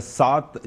7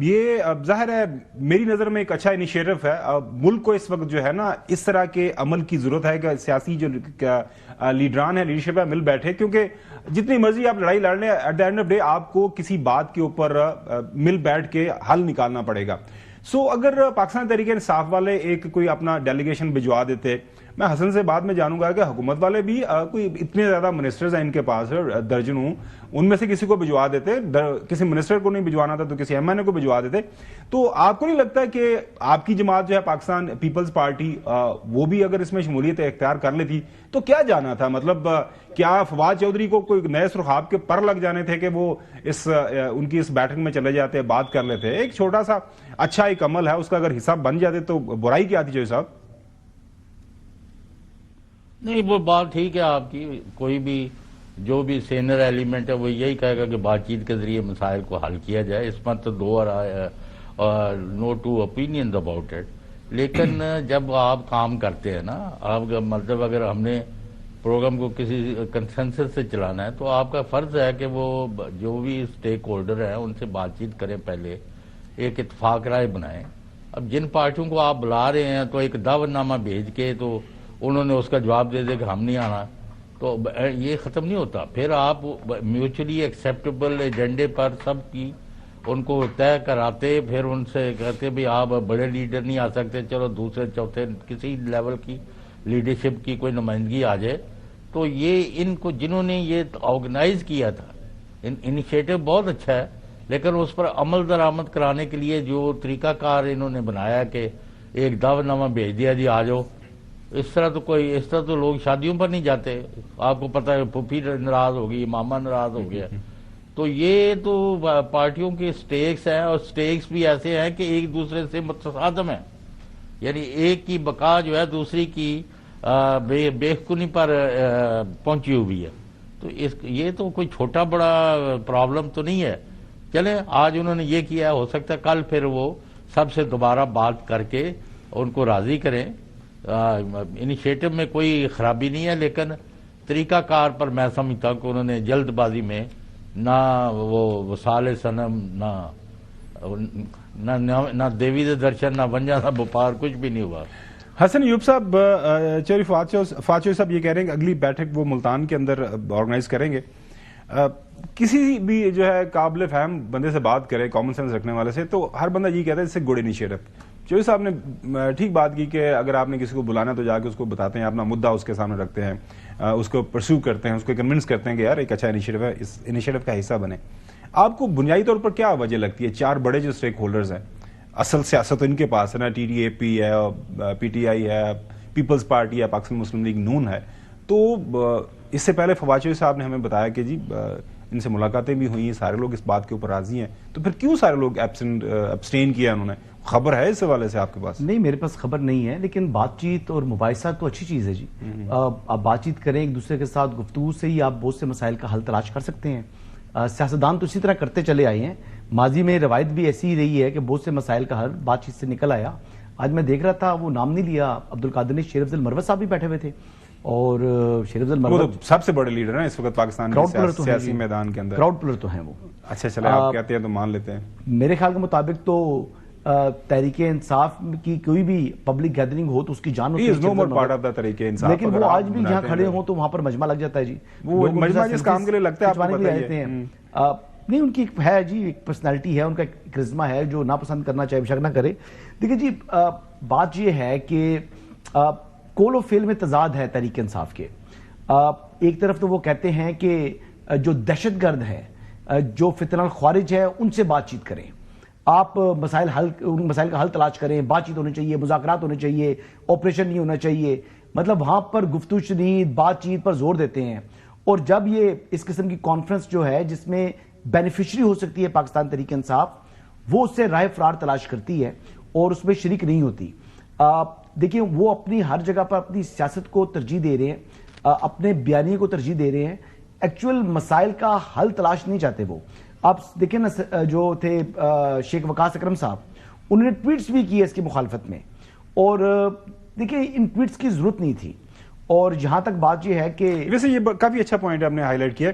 یہ ظاہر ہے میری نظر میں ایک اچھا انیشیٹو ہے. ملک کو اس وقت جو ہے نا اس طرح کے عمل کی ضرورت ہے کہ سیاسی جو لیڈران ہیں, لیڈرشپ ہے, مل بیٹھے, کیونکہ جتنی مرضی آپ لڑائی لڑ لیں at the end of day آپ کو کسی بات کے اوپر مل بیٹھ کے حل نکالنا پڑے گا. سو اگر پاکستان تحریک انصاف والے ایک کوئی اپنا ڈیلیگیشن بھجوا دیتے, میں حسن سے بعد میں جانوں گا کہ حکومت والے بھی کوئی اتنے زیادہ منسٹرز ہیں ان کے پاس درجنوں, ان میں سے کسی کو بھجوا دیتے, کسی منسٹر کو نہیں بھجوانا تھا تو کسی ایم این اے کو بھجوا دیتے, تو آپ کو نہیں لگتا کہ آپ کی جماعت جو ہے پاکستان پیپلز پارٹی وہ بھی اگر اس میں شمولیت اختیار کر لیتی تو کیا جانا تھا؟ مطلب کیا فواد چودھری کو کوئی نئے سرخاب کے پر لگ جانے تھے کہ وہ ان کی اس بیٹھک میں چلے جاتے, بات کر لیتے؟ ایک چھوٹا سا اچھا ایک عمل ہے, اس کا اگر حصہ بن جاتے تو برائی کیا تھی؟ جو صاحب نہیں, وہ بات ٹھیک ہے آپ کی. کوئی بھی جو بھی سینئر ایلیمنٹ ہے وہ یہی کہے گا کہ بات چیت کے ذریعے مسائل کو حل کیا جائے. اس میں تو نو ٹو اوپینینز اباؤٹ اٹ. لیکن جب آپ کام کرتے ہیں نا, آپ کا مطلب اگر ہم نے پروگرام کو کسی کنسنسس سے چلانا ہے تو آپ کا فرض ہے کہ وہ جو بھی اسٹیک ہولڈر ہیں ان سے بات چیت کریں, پہلے ایک اتفاق رائے بنائیں. اب جن پارٹیوں کو آپ بلا رہے ہیں تو ایک دعوت نامہ بھیج کے تو انہوں نے اس کا جواب دے دے کہ ہم نہیں آنا, تو یہ ختم نہیں ہوتا. پھر آپ میوچلی ایکسیپٹیبل ایجنڈے پر سب کی ان کو طے کراتے, پھر ان سے کہتے بھی آپ بڑے لیڈر نہیں آ سکتے, چلو دوسرے چوتھے کسی لیول کی لیڈرشپ کی کوئی نمائندگی آ جائے. تو یہ ان کو جنہوں نے یہ آرگنائز کیا تھا, انیشیٹو بہت اچھا ہے, لیکن اس پر عمل درآمد کرانے کے لیے جو طریقہ کار انہوں نے بنایا کہ ایک دعوت نامہ بھیج دیا جی آ جاؤ, اس طرح تو لوگ شادیوں پر نہیں جاتے. آپ کو پتہ ہے پھوپھی ناراض ہو گئی, ماما ناراض ہو گیا. تو یہ تو پارٹیوں کے سٹیکس ہیں, اور سٹیکس بھی ایسے ہیں کہ ایک دوسرے سے متصادم ہیں. یعنی ایک کی بقا جو ہے دوسری کی بےخونی پر پہنچی ہوئی ہے. تو یہ تو کوئی چھوٹا بڑا پرابلم تو نہیں ہے. چلیں آج انہوں نے یہ کیا, ہو سکتا ہے کل پھر وہ سب سے دوبارہ بات کر کے ان کو راضی کریں. انیشیٹو میں کوئی خرابی نہیں ہے, لیکن طریقہ کار پر میں سمجھتا ہوں کہ انہوں نے جلد بازی میں نہ وہ وصال صنم, نہ دیوی دے درشن, نہ ونجا, نہ بپار, کچھ بھی نہیں ہوا. حسن ایوب صاحب, چوری فواد چوہدری صاحب یہ کہہ رہے ہیں کہ اگلی بیٹھک وہ ملتان کے اندر آرگنائز کریں گے. کسی بھی جو ہے قابل فہم بندے سے بات کرے, کامن سینس رکھنے والے سے, تو ہر بندہ یہ کہتا ہے اس سے گڈ انیشیٹو. چوہدری صاحب نے ٹھیک بات کی کہ اگر آپ نے کسی کو بلانا تو جا کے اس کو بتاتے ہیں, اپنا مدعا اس کے سامنے رکھتے ہیں, اس کو پرسو کرتے ہیں, اس کو کنونس کرتے ہیں کہ یار ایک اچھا انیشیٹو ہے, اس انیشیٹو کا حصہ بنے. آپ کو بنیادی طور پر کیا وجہ لگتی ہے؟ چار بڑے جو اسٹیک ہولڈرز ہیں, اصل سیاست ان کے پاس ہے نا, ٹی ٹی اے پی ہے, پی ٹی آئی ہے, پیپلز پارٹی ہے, پاکستان مسلم لیگ نون ہے. تو اس سے پہلے فواد چودھری صاحب نے ہمیں بتایا کہ جی ان سے ملاقاتیں بھی ہوئی ہیں, سارے لوگ اس بات کے اوپر راضی ہیں, تو پھر کیوں سارے لوگ ابسٹین کیا انہوں نے؟ خبر ہے اس حوالے سے آپ کے پاس؟ نہیں, میرے پاس خبر نہیں ہے, لیکن بات چیت اور مباحثہ تو اچھی چیز ہے جی. آپ بات چیت کریں ایک دوسرے کے ساتھ, گفتگو سے ہی آپ بہت سے مسائل کا حل تلاش کر سکتے ہیں. سیاستدان تو اسی طرح کرتے چلے آئے ہیں, ماضی میں روایت بھی ایسی ہی رہی ہے کہ بہت سے مسائل کا حل بات چیت سے نکل آیا. آج میں دیکھ رہا تھا, وہ نام نہیں لیا, عبدالقادر نے شیر افضل مروت صاحب بھی بیٹھے ہوئے تھے, اور شیر افضل مروت سب سے بڑے لیڈر ہیں اس وقت پاکستان کے سیاسی میدان کے اندر, کراؤڈ پلر تو ہیں وہ. اچھا چلے آپ کہتے ہیں تو مان لیتے ہیں. میرے خیال کے مطابق تو تحریک انصاف کی کوئی بھی پبلک گیدرنگ ہو تو اس کی جان ہوتی ہے, لیکن وہ آج بھی جہاں کھڑے ہوں تو وہاں پر مجمع لگ جاتا ہے جی. وہ مجمع جس کام کے لیے لگتا ہے آپ کو بتائیے. نہیں, ان کی ہے جی, ایک پرسنالٹی ہے, ان کا کرزما ہے, جو ناپسند کرنا چاہے بشک نہ کرے. دیکھیں جی, بات یہ ہے کہ کول و فیل میں تضاد ہے تحریک انصاف کے. ایک طرف تو وہ کہتے ہیں کہ جو دہشت گرد ہے, جو فتنہ الخوارج ہے, ان سے بات چیت کریں, آپ مسائل کا حل تلاش کریں, بات چیت ہونی چاہیے, مذاکرات ہونے چاہیے, آپریشن نہیں ہونا چاہیے. مطلب وہاں پر گفتگو شنید بات چیت پر زور دیتے ہیں. اور جب یہ اس قسم کی کانفرنس جو ہے جس میں بینیفیشری ہو سکتی ہے پاکستان تحریک انصاف, وہ اس سے رائے فرار تلاش کرتی ہے اور اس میں شریک نہیں ہوتی. دیکھیں, وہ اپنی ہر جگہ پر اپنی سیاست کو ترجیح دے رہے ہیں, اپنے بیانیے کو ترجیح دے رہے ہیں, ایکچول مسائل کا حل تلاش نہیں چاہتے. وہ آپ دیکھیں نا, جو تھے شیخ وقاص اکرم صاحب, انہوں نے ٹویٹس بھی کیے اس کی مخالفت میں, اور دیکھیں ان ٹویٹس کی ضرورت نہیں تھی. اور جہاں تک بات یہ ہے کہ ویسے یہ کافی اچھا پوائنٹ آپ نے ہائی لائٹ کیا.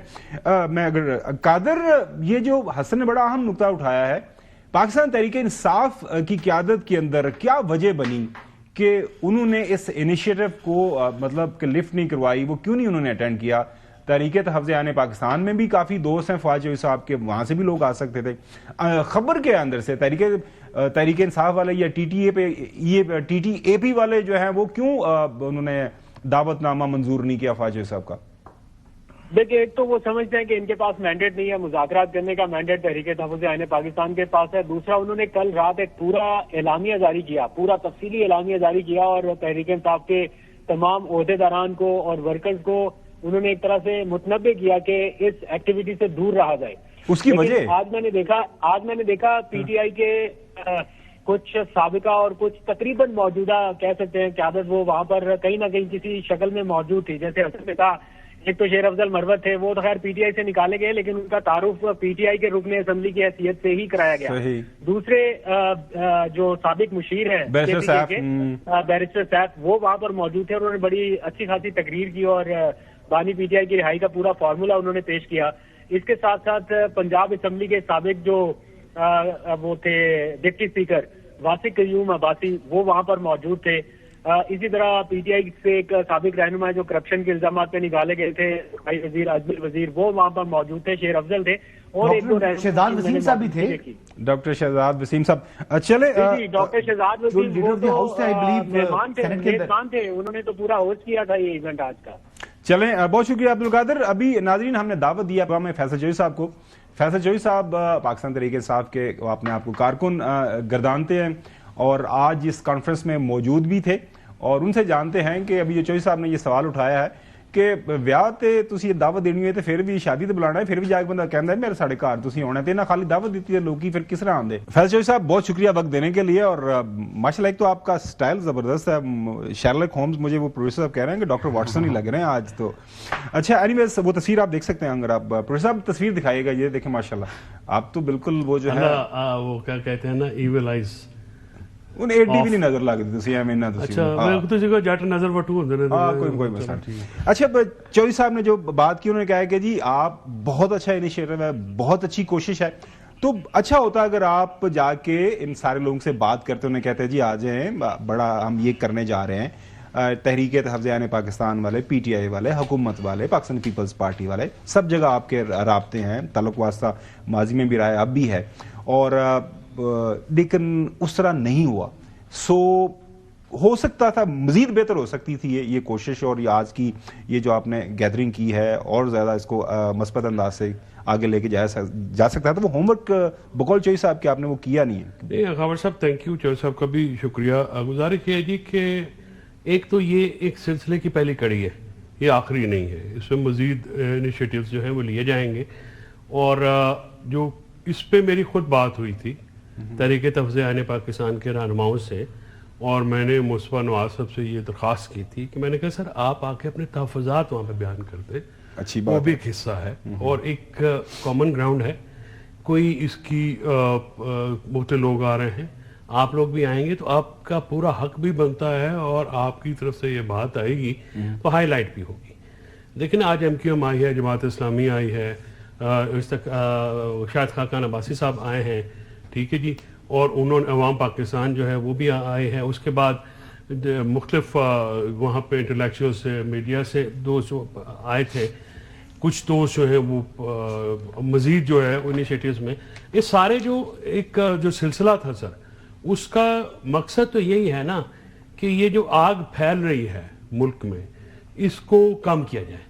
میں اگر قادر, یہ جو حسن نے بڑا اہم نقطہ اٹھایا ہے پاکستان تحریک انصاف کی قیادت کے اندر کیا وجہ بنی کہ انہوں نے اس انیشیٹو کو مطلب کہ لفٹ نہیں کروائی؟ وہ کیوں نہیں انہوں نے اٹینڈ کیا؟ تحریک تحفظ عین پاکستان میں بھی کافی دوست ہیں فواد چوہدری صاحب کے، وہاں سے بھی لوگ آ سکتے تھے. خبر کے اندر سے تحریک انصاف والے یا ٹی ٹی اے پی والے جو ہیں وہ کیوں انہوں نے دعوت نامہ منظور نہیں کیا فواد چوہدری صاحب کا؟ دیکھیں، ایک تو وہ سمجھتے ہیں کہ ان کے پاس مینڈیٹ نہیں ہے، مذاکرات کرنے کا مینڈیٹ تحریک تحفظ عین پاکستان کے پاس ہے. دوسرا، انہوں نے کل رات ایک پورا اعلامیہ جاری کیا، پورا تفصیلی اعلامیہ جاری کیا، اور تحریک انصاف کے تمام عہدیداران کو اور ورکرز کو انہوں نے ایک طرح سے متنبع کیا کہ اس ایکٹیویٹی سے دور رہا جائے. اس کی وجہ آج میں نے دیکھا پی ٹی آئی کے کچھ سابقہ اور کچھ تقریباً موجودہ کہہ سکتے ہیں قیادت وہ وہاں پر کہیں نہ کہیں کسی شکل میں موجود تھی. جیسے اصل میں تھا ایک تو شیر افضل مروت تھے، وہ تو خیر پی ٹی آئی سے نکالے گئے لیکن ان کا تعارف پی ٹی آئی کے رکن اسمبلی کی حیثیت سے ہی کرایا گیا. دوسرے جو سابق مشیر ہیں بیرسٹر سیف، وہ وہاں پر موجود تھے اور انہوں نے بڑی اچھی خاصی تقریر کی اور بانی پی ٹی آئی کی رہائی کا پورا فارمولا انہوں نے پیش کیا. اس کے ساتھ ساتھ پنجاب اسمبلی کے سابق جو وہ تھے ڈپٹی اسپیکر واسق قیوم عباسی، وہ وہاں پر موجود تھے. اسی طرح پی ٹی آئی سے ایک سابق رہنما جو کرپشن کے الزامات پہ نکالے گئے تھے وزیر اجمل وزیر، وہ وہاں پر موجود تھے. شیر افضل تھے اور ایک دو شہزاد وسیم صاحب بھی تھے. ڈاکٹر شہزاد وسیم صاحب چلے ڈاکٹر شہزاد وسیم مہمان تھے، انہوں نے تو پورا ہوسٹ کیا تھا یہ ایونٹ آج کا. چلیں، بہت شکریہ عبدالقادر. ابھی ناظرین ہم نے دعوت دیا پروگرام میں فیصل چوہدری صاحب کو. فیصل چوہدری صاحب پاکستان تحریک انصاف کے اپنے آپ کو کارکن گردانتے ہیں اور آج اس کانفرنس میں موجود بھی تھے، اور ان سے جانتے ہیں کہ ابھی جو چوہدری صاحب نے یہ سوال اٹھایا ہے کہ ਵਿਆਹ ਤੇ ਤੁਸੀਂ دعوت دینی ہے تو پھر بھی شادی تے بلانا ہے، پھر بھی جا کے بندہ کہندا ہے میرے ساڈے گھر تسی ہونا تے نہ خالی دعوت دیتی ہے لوکی پھر کس طرح آندے. فیصل چوہدری صاحب بہت شکریہ وقت دینے کے لیے، اور ماشاءاللہ ایک تو آپ کا سٹائل زبردست ہے، شارلک ہومز مجھے وہ پروڈیوسر صاحب کہہ رہے ہیں کہ ڈاکٹر واٹسن ہی لگ رہے ہیں آج تو. اچھا اینی ویز وہ تصویر آپ دیکھ سکتے ہیں، اگر آپ پروڈیوسر صاحب تصویر دکھائیے گا، یہ دیکھیں ماشاءاللہ آپ تو بالکل وہ جو ہے وہ کیا کہتے ہیں نا ایول آئیز، ان ایڈی بھی نہیں نظر لگتی تسی ایویں نہ تسی. اچھا میں تو جگہ جٹ نظر وٹو ہوندے نے. ہاں کوئی مسئلہ نہیں. اچھا چوہدری صاحب نے جو بات کی، انہوں نے کہا ہے کہ جی آپ بہت اچھا انیشیٹو ہے، بہت اچھی کوشش ہے، تو اچھا ہوتا اگر آپ جا کے ان سارے لوگوں سے بات کرتے، انہیں کہتے ہیں جی آ جائیں، بڑا ہم یہ کرنے جا رہے ہیں. تحریک تحفظ عین پاکستان والے، پی ٹی آئی والے، حکومت والے، پاکستان پیپلز پارٹی والے، سب جگہ آپ کے رابطے ہیں، تعلق واسطہ ماضی میں بھی رہا ہے، اب بھی ہے، اور لیکن اس طرح نہیں ہوا. سو ہو سکتا تھا مزید بہتر ہو سکتی تھی یہ کوشش، اور یہ آج کی یہ جو آپ نے گیدرنگ کی ہے اور زیادہ اس کو مثبت انداز سے آگے لے کے جا سکتا تھا. وہ ہوم ورک بقول چوہدری صاحب کہ آپ نے وہ کیا نہیں ہے. خاور صاحب تھینک یو، چوہدری صاحب کا بھی شکریہ. گزارش ہے جی کہ ایک تو یہ ایک سلسلے کی پہلی کڑی ہے، یہ آخری نہیں ہے، اس میں مزید انیشیٹیوز جو ہیں وہ لیے جائیں گے. اور جو اس پہ میری خود بات ہوئی تھی تحریک تحفظ عین پاکستان کے رہنماؤں سے، اور میں نے مصطفیٰ نواز صاحب سے یہ درخواست کی تھی کہ میں نے کہا سر آپ آ کے اپنے تحفظات وہاں پہ بیان کر دیں، اچھی بات، وہ بھی ایک حصہ ہے اور ایک کامن گراؤنڈ ہے. کوئی اس کی بہت لوگ آ رہے ہیں، آپ لوگ بھی آئیں گے تو آپ کا پورا حق بھی بنتا ہے، اور آپ کی طرف سے یہ بات آئے گی تو ہائی لائٹ بھی ہوگی. لیکن آج ایم کیو ایم آئی ہے، جماعت اسلامی آئی ہے، اس تک شاہد خاقان عباسی صاحب آئے ہیں، ٹھیک ہے جی، اور انہوں نے عوام پاکستان جو ہے وہ بھی آئے ہیں. اس کے بعد مختلف وہاں پہ انٹلیکچوئل سے، میڈیا سے دوست آئے تھے، کچھ دوست جو ہیں وہ مزید جو ہے انیشیٹیوز میں. یہ سارے جو ایک جو سلسلہ تھا سر، اس کا مقصد تو یہی ہے نا کہ یہ جو آگ پھیل رہی ہے ملک میں، اس کو کم کیا جائے.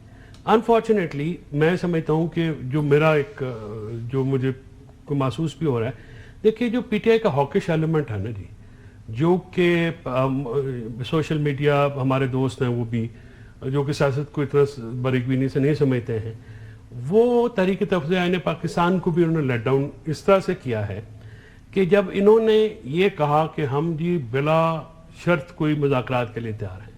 انفارچونیٹلی میں سمجھتا ہوں کہ جو میرا ایک جو مجھے محسوس بھی ہو رہا ہے، دیکھیے جو پی ٹی آئی کا ہاکش ایلیمنٹ ہے نا جی، جو کہ سوشل میڈیا ہمارے دوست ہیں وہ بھی جو کہ سیاست کو اتنا باریک بینی سے نہیں سمجھتے ہیں، وہ تحریک تحفظ عین پاکستان کو بھی انہوں نے لیٹ ڈاؤن اس طرح سے کیا ہے کہ جب انہوں نے یہ کہا کہ ہم جی بلا شرط کوئی مذاکرات کے لیے تیار ہیں،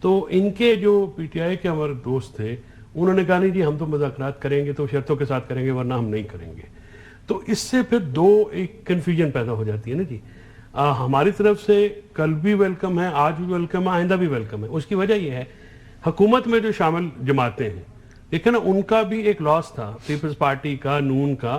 تو ان کے جو پی ٹی آئی کے ہمارے دوست تھے انہوں نے کہا نہیں جی ہم تو مذاکرات کریں گے تو شرطوں کے ساتھ کریں گے ورنہ ہم نہیں کریں گے. تو اس سے پھر دو ایک کنفیوژن پیدا ہو جاتی ہے نا جی. ہماری طرف سے کل بھی ویلکم ہے، آج بھی ویلکم ہے، آئندہ بھی ویلکم ہے. اس کی وجہ یہ ہے حکومت میں جو شامل جماعتیں ہیں، دیکھیں نا ان کا بھی ایک لاس تھا، پیپلز پارٹی کا، نون کا،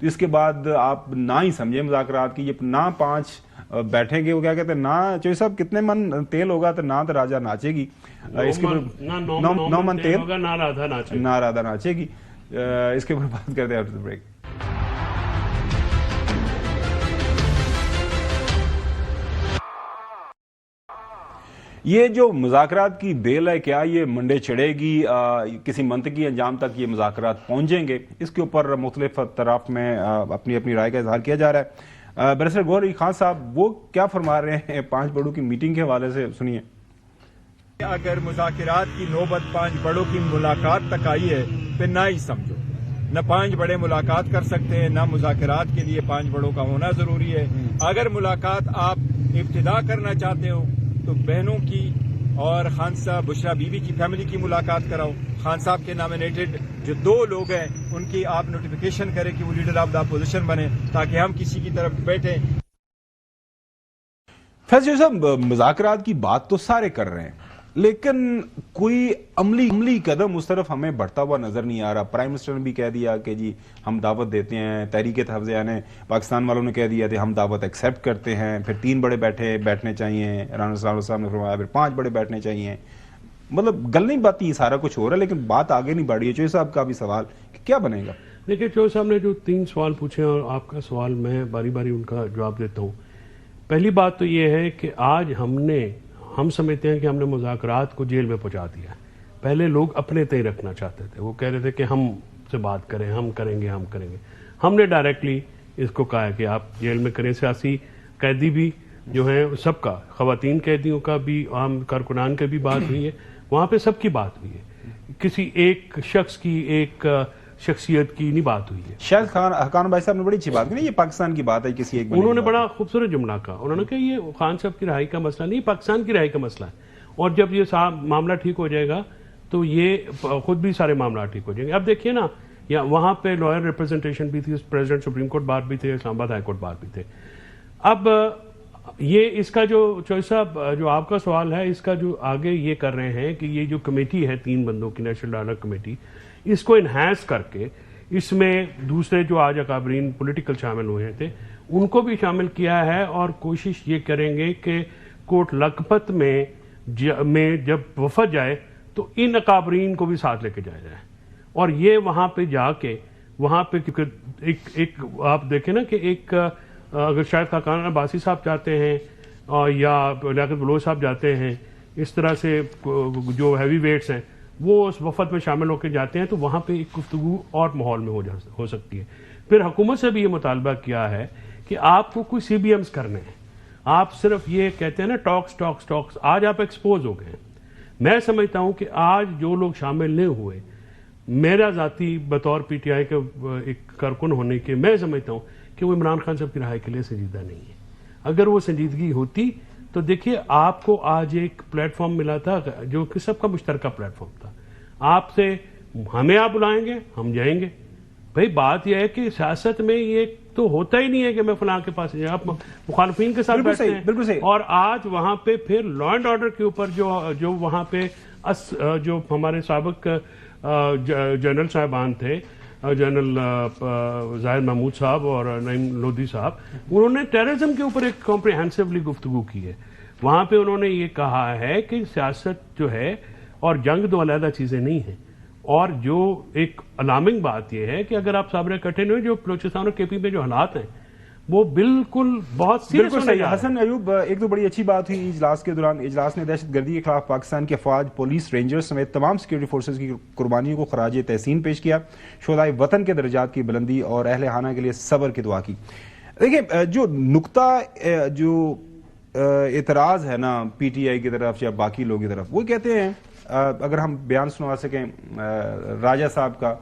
تو اس کے بعد آپ نہ ہی سمجھیں مذاکرات کی، یہ نہ 5 بیٹھیں گے، وہ کیا کہتے ہیں، نہ چوہی صاحب کتنے من تیل ہوگا تو نہ تو راجا ناچے گی، اس کے اوپر 9 من تیل ہوگا، نہ رادھا ناچے گی. اس کے اوپر بات کرتے ہیں آفٹر بریک. یہ جو مذاکرات کی بیل ہے، کیا یہ منڈے چڑھے گی، کسی منطقی انجام تک یہ مذاکرات پہنچیں گے؟ اس کے اوپر مختلف اطراف میں اپنی اپنی رائے کا اظہار کیا جا رہا ہے. بیرسٹر گوہر علی خان صاحب وہ کیا فرما رہے ہیں 5 بڑوں کی میٹنگ کے حوالے سے، سنیے. اگر مذاکرات کی نوبت 5 بڑوں کی ملاقات تک آئی ہے پھر نہ ہی سمجھو، نہ 5 بڑے ملاقات کر سکتے ہیں، نہ مذاکرات کے لیے 5 بڑوں کا ہونا ضروری ہے. اگر ملاقات آپ ابتدا کرنا چاہتے ہو تو بہنوں کی اور خان صاحب بشرا بی بی کی فیملی کی ملاقات کراؤ. خان صاحب کے نامینیٹڈ جو 2 لوگ ہیں ان کی آپ نوٹیفیکیشن کریں کہ وہ لیڈر آف دا اپوزیشن بنے، تاکہ ہم کسی کی طرف بیٹھیں. فیض صاحب مذاکرات کی بات تو سارے کر رہے ہیں، لیکن کوئی عملی قدم اس طرف ہمیں بڑھتا ہوا نظر نہیں آ رہا. پرائم منسٹر نے بھی کہہ دیا کہ جی ہم دعوت دیتے ہیں، تحریک تحفظ یعنی پاکستان والوں نے کہہ دیا کہ ہم دعوت ایکسیپٹ کرتے ہیں. پھر 3 بڑے بیٹھنے چاہیے، رانا صاحب نے فرمایا پھر 5 بڑے بیٹھنے چاہیے. مطلب گل نہیں باتی سارا کچھ ہو رہا ہے، لیکن بات آگے نہیں بڑھ رہی ہے. چوہی صاحب کا بھی سوال کہ کیا بنے گا؟ دیکھیے چوہی صاحب نے جو 3 سوال پوچھے اور آپ کا سوال میں باری باری ان کا جواب دیتا ہوں. پہلی بات تو یہ ہے کہ آج ہم سمجھتے ہیں کہ ہم نے مذاکرات کو جیل میں پہنچا دیا. پہلے لوگ اپنے تئیں رکھنا چاہتے تھے، وہ کہہ رہے تھے کہ ہم سے بات کریں، ہم کریں گے. ہم نے ڈائریکٹلی اس کو کہا کہ آپ جیل میں کریں. سیاسی قیدی بھی جو ہیں سب کا، خواتین قیدیوں کا بھی، عام کارکنان کی بھی بات ہوئی ہے، وہاں پہ سب کی بات ہوئی ہے. کسی ایک شخص کی، ایک شخصیت کی نہیں بات ہوئی ہے. شاید حقان بھائی صاحب نے بڑی اچھی بات کی، یہ پاکستان کی بات ہے، کسی ایک انہوں نے بڑا خوبصورت جملہ کہا. انہوں نے کہا یہ خان صاحب کی رہائی کا مسئلہ نہیں، پاکستان کی رہائی کا مسئلہ ہے، اور جب یہ معاملہ ٹھیک ہو جائے گا تو یہ خود بھی سارے معاملات ٹھیک ہو جائیں گے. اب دیکھیے نا، یا وہاں پہ لائر ریپرزنٹیشن بھی تھی، پریزیڈنٹ سپریم کورٹ بار بھی تھے، اسلام آباد ہائی کورٹ بار بھی تھے. اب یہ اس کا جو چوہی صاحب جو آپ کا سوال ہے، اس کا جو آگے یہ کر رہے ہیں کہ یہ جو کمیٹی ہے 3 بندوں کی نیشنل ڈائلاگ کمیٹی، اس کو انہینس کر کے اس میں دوسرے جو آج اکابرین پولیٹیکل شامل ہوئے تھے ان کو بھی شامل کیا ہے، اور کوشش یہ کریں گے کہ کوٹ لکھپت میں جب وفد جائے تو ان اکابرین کو بھی ساتھ لے کے جایا جائے. اور یہ وہاں پہ جا کے وہاں پہ ایک آپ دیکھیں نا کہ ایک اگر شاید خاقان عباسی صاحب جاتے ہیں یا لیاقت بلوچ صاحب جاتے ہیں، اس طرح سے جو ہیوی ویٹس ہیں وہ اس وفد میں شامل ہو کے جاتے ہیں، تو وہاں پہ ایک گفتگو اور ماحول میں ہو سکتی ہے. پھر حکومت سے بھی یہ مطالبہ کیا ہے کہ آپ کو کوئی CBMs کرنے ہیں. آپ صرف یہ کہتے ہیں نا ٹاکس، آج آپ ایکسپوز ہو گئے ہیں. میں سمجھتا ہوں کہ آج جو لوگ شامل نہیں ہوئے، میرا ذاتی بطور PTI کے ایک کارکن ہونے کے، میں سمجھتا ہوں کہ وہ عمران خان صاحب کی رہائی کے لیے سنجیدہ نہیں ہے. اگر وہ سنجیدگی ہوتی تو دیکھیے آپ کو آج ایک پلیٹ فارم ملا تھا جو کہ سب کا مشترکہ پلیٹ فارم تھا. آپ سے ہمیں آپ بلائیں گے، ہم جائیں گے. بھائی بات یہ ہے کہ سیاست میں یہ تو ہوتا ہی نہیں ہے کہ میں فلاں کے پاس جائیں، آپ مخالفین کے ساتھ بیٹھتے ہیں. بالکل صحیح. اور آج وہاں پہ پھر لا اینڈ آرڈر کے اوپر جو وہاں پہ جو ہمارے سابق جنرل صاحبان تھے، جنرل ظاہر محمود صاحب اور نعیم لودھی صاحب، انہوں نے ٹیررزم کے اوپر ایک کمپریہنسولی گفتگو کی ہے. وہاں پہ انہوں نے یہ کہا ہے کہ سیاست جو ہے اور جنگ 2 علیحدہ چیزیں نہیں ہیں. اور جو ایک الارمنگ بات یہ ہے کہ اگر آپ صابر اکٹھے نہیں ہوئے، جو بلوچستان اور KP میں جو حالات ہیں وہ بالکل بہت سیریس ہونے جا رہے ہیں. حسن ایوب، ایک تو بڑی اچھی بات ہوئی اجلاس کے دوران. اجلاس نے دہشت گردی کے خلاف پاکستان کی افواج، پولیس، رینجرز سمیت تمام سیکورٹی فورسز کی قربانیوں کو خراج تحسین پیش کیا. شہدائے وطن کے درجات کی بلندی اور اہل خانہ کے لیے صبر کی دعا کی. دیکھیں جو نقطہ جو اعتراض ہے نا PTI کی طرف یا باقی لوگوں کی طرف، وہ کہتے ہیں اگر ہم بیان سنوا سکیں راجہ صاحب کا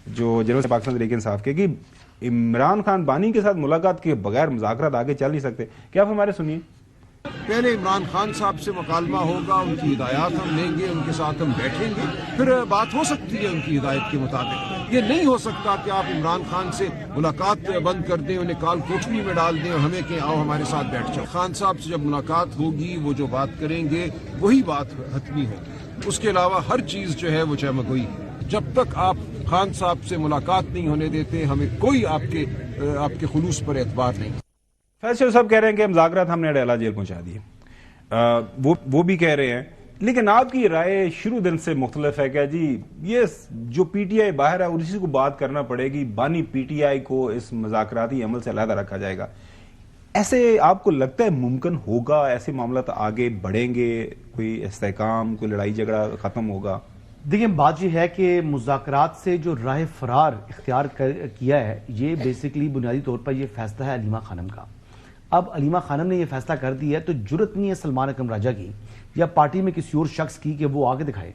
جو جنرل پاکستان تحریک انصاف کے، کہ عمران خان بانی کے ساتھ ملاقات کے بغیر مذاکرات آگے چل نہیں سکتے. کیا آپ ہمارے سنیے. پہلے عمران خان صاحب سے مکالمہ ہوگا، ان کی ہدایات ہم لیں گے، ان کے ساتھ ہم بیٹھیں گے، پھر بات ہو سکتی ہے ان کی ہدایت کے مطابق. یہ نہیں ہو سکتا کہ آپ عمران خان سے ملاقات بند کر دیں، انہیں کال کوٹری میں ڈال دیں اور ہمیں کہیں آؤ ہمارے ساتھ بیٹھ جاؤ. خان صاحب سے جب ملاقات ہوگی، وہ جو بات کریں گے وہی بات حتمی ہوگی. اس کے علاوہ ہر چیز جو ہے وہ چمگوئی ہے. جب تک آپ خان صاحب سے ملاقات نہیں ہونے دیتے، ہمیں کوئی آپ کے آپ کے خلوص پر اعتبار نہیں. فیصل صاحب کہہ رہے ہیں کہ مذاکرات ہم نے اڈیالہ جیل پہنچا دیے، وہ بھی کہہ رہے ہیں، لیکن آپ کی رائے شروع دن سے مختلف ہے کہ جی یہ جو پی ٹی آئی باہر ہے اور اسی کو بات کرنا پڑے گی، بانی پی ٹی آئی کو اس مذاکراتی عمل سے علیحدہ رکھا جائے گا. ایسے آپ کو لگتا ہے ممکن ہوگا؟ ایسے معاملات آگے بڑھیں گے؟ کوئی استحکام، کوئی لڑائی جھگڑا ختم ہوگا؟ دیکھیں بات یہ ہے کہ مذاکرات سے جو راہ فرار اختیار کیا ہے، یہ بیسیکلی بنیادی طور پر یہ فیصلہ ہے علیمہ خانم کا. اب علیمہ خانم نے یہ فیصلہ کر دیا ہے تو جرت نہیں ہے سلمان اکرم راجہ کی یا پارٹی میں کسی اور شخص کی کہ وہ آگے دکھائے.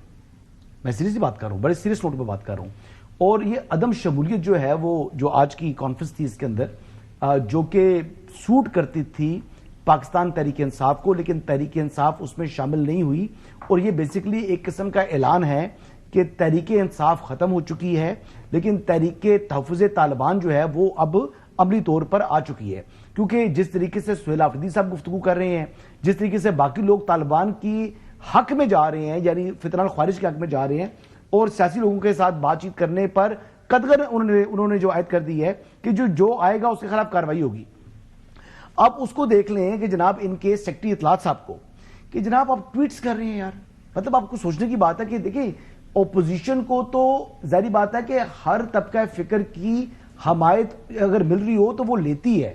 میں سیریسلی بات کر رہا ہوں، بڑے سیریس نوٹ پہ بات کر رہا ہوں. اور یہ عدم شمولیت جو ہے وہ جو آج کی کانفرنس تھی اس کے اندر جو کہ سوٹ کرتی تھی پاکستان تحریک انصاف کو، لیکن تحریک انصاف اس میں شامل نہیں ہوئی. اور یہ بیسیکلی ایک قسم کا اعلان ہے کہ تحریک انصاف ختم ہو چکی ہے، لیکن تحریک تحفظ طالبان جو ہے وہ اب عملی طور پر آ چکی ہے. کیونکہ جس طریقے سے سہیل آفریدی صاحب گفتگو کر رہے ہیں، جس طریقے سے باقی لوگ طالبان کی حق میں جا رہے ہیں، یعنی فتنہ الخوارج کے حق میں جا رہے ہیں، اور سیاسی لوگوں کے ساتھ بات چیت کرنے پر قطعاً انہوں نے جو عائد کر دی ہے کہ جو آئے گا اس کے خلاف کارروائی ہوگی. آپ اس کو دیکھ لیں کہ جناب ان کے سیکرٹری اطلاعات صاحب کو کہ جناب آپ ٹویٹس کر رہے ہیں یار. مطلب آپ کو سوچنے کی بات ہے کہ دیکھیں اپوزیشن کو تو ظاہری بات ہے کہ ہر طبقہ فکر کی حمایت اگر مل رہی ہو تو وہ لیتی ہے،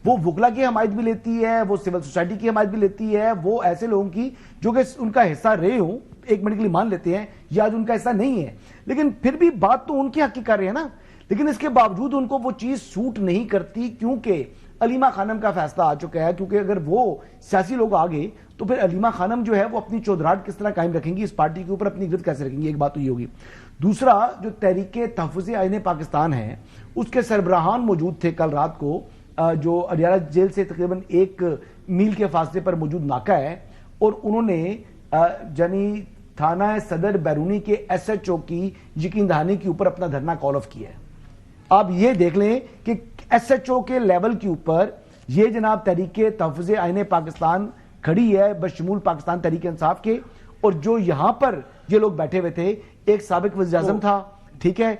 وہ وکلا کی حمایت بھی لیتی ہے، وہ سول سوسائٹی کی حمایت بھی لیتی ہے، وہ ایسے لوگوں کی جو کہ ان کا حصہ رہے ہوں ایک منٹ کے لیے مان لیتے ہیں یا جو ان کا حصہ نہیں ہے، لیکن پھر بھی بات تو ان کے حق کی کر رہے ہیں نا. لیکن اس کے باوجود ان کو وہ چیز سوٹ نہیں کرتی کیونکہ علیمہ خانم کا فیصلہ آ چکا ہے. کیونکہ اگر وہ سیاسی لوگ آگے تو پھر علیمہ خانم جو ہے وہ اپنی چودراہٹ کس طرح قائم رکھیں گی اس پارٹی کے اوپر، اپنی گرد کیسے رکھیں گی، ایک بات تو یہ ہوگی. دوسرا جو تحریک تحفظ آئین پاکستان ہے اس کے سربراہان موجود تھے کل رات کو، جو اڈیالہ جیل سے تقریباً 1 میل کے فاصلے پر موجود ناکہ ہے، اور انہوں نے یعنی تھانہ صدر بیرونی کے ایس ایچ او کی یقین دہانی کے اوپر اپنا دھرنا کال آف کیا ہے. آپ یہ دیکھ لیں کہ ایس ایچ او کے لیول کے اوپر یہ جناب تحریک تحفظ آئین پاکستان کھڑی ہے بشمول پاکستان تحریک انصاف کے. اور جو یہاں پر یہ لوگ بیٹھے ہوئے تھے، ایک سابق وزیر اعظم تھا، ٹھیک ہے،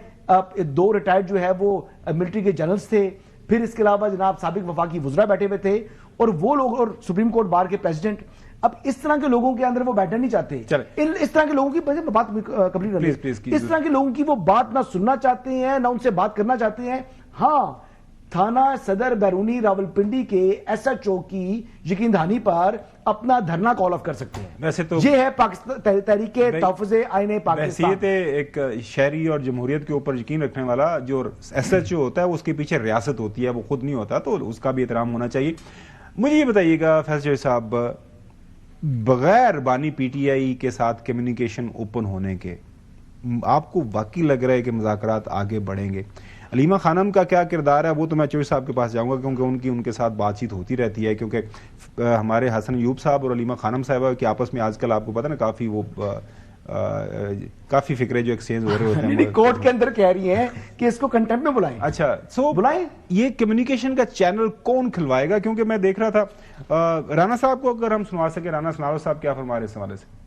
2 ریٹائرڈ جو ہے وہ ملٹری کے جنرلز تھے، پھر اس کے علاوہ جناب سابق وفاقی وزراء بیٹھے ہوئے تھے، اور وہ لوگ اور سپریم کورٹ بار کے پریزیڈنٹ. اب اس طرح کے لوگوں کے اندر وہ بیٹھنا نہیں چاہتے. اس طرح کے لوگوں کی بات کمپلیٹ کریں، اس طرح کے لوگوں کی وہ بات نہ سننا چاہتے ہیں نہ ان سے بات کرنا چاہتے ہیں. ہاں، تھانہ صدر بیرونی راولپنڈی کے ایس ایچ او کی یقین دہانی پر اپنا دھرنا کال آف کر سکتے ہیں. ویسے تو یہ ہے پاکستان تحریک تحفظ آئین پاکستان. حیثیت ایک شہری اور جمہوریت کے اوپر یقین رکھنے والا جو ایس ایچ او ہوتا ہے اس کے پیچھے ریاست ہوتی ہے، وہ خود نہیں ہوتا، تو اس کا بھی احترام ہونا چاہیے. مجھے یہ بتائیے گا فیصل صاحب، بغیر بانی پی ٹی آئی کے ساتھ کمیونیکیشن اوپن ہونے کے آپ کو واقعی لگ رہا ہے کہ مذاکرات آگے بڑھیں گے؟ علیمہ خانم کا کیا کردار ہے وہ تو میں چوہدری صاحب کے پاس جاؤں گا، کیونکہ ان کے ساتھ بات چیت ہوتی رہتی ہے، کیونکہ ہمارے حسن ایوب صاحب اور علیمہ خانم صاحبہ کے آپس میں آج کل آپ کو پتہ نا کافی فکرے جو ایکسچینج ہو رہے ہوتے ہیں. کورٹ کے اندر کہہ رہی ہیں کہ اس کو کنٹمپٹ میں بلائیں. اچھا، سو بلائیں. یہ کمیونیکیشن کا چینل کون کھلوائے گا؟ کیونکہ میں دیکھ رہا تھا رانا صاحب کو اگر ہم سنوا سکے. رانا سنارو صاحب کیا فرما رہے اس حوالے سے؟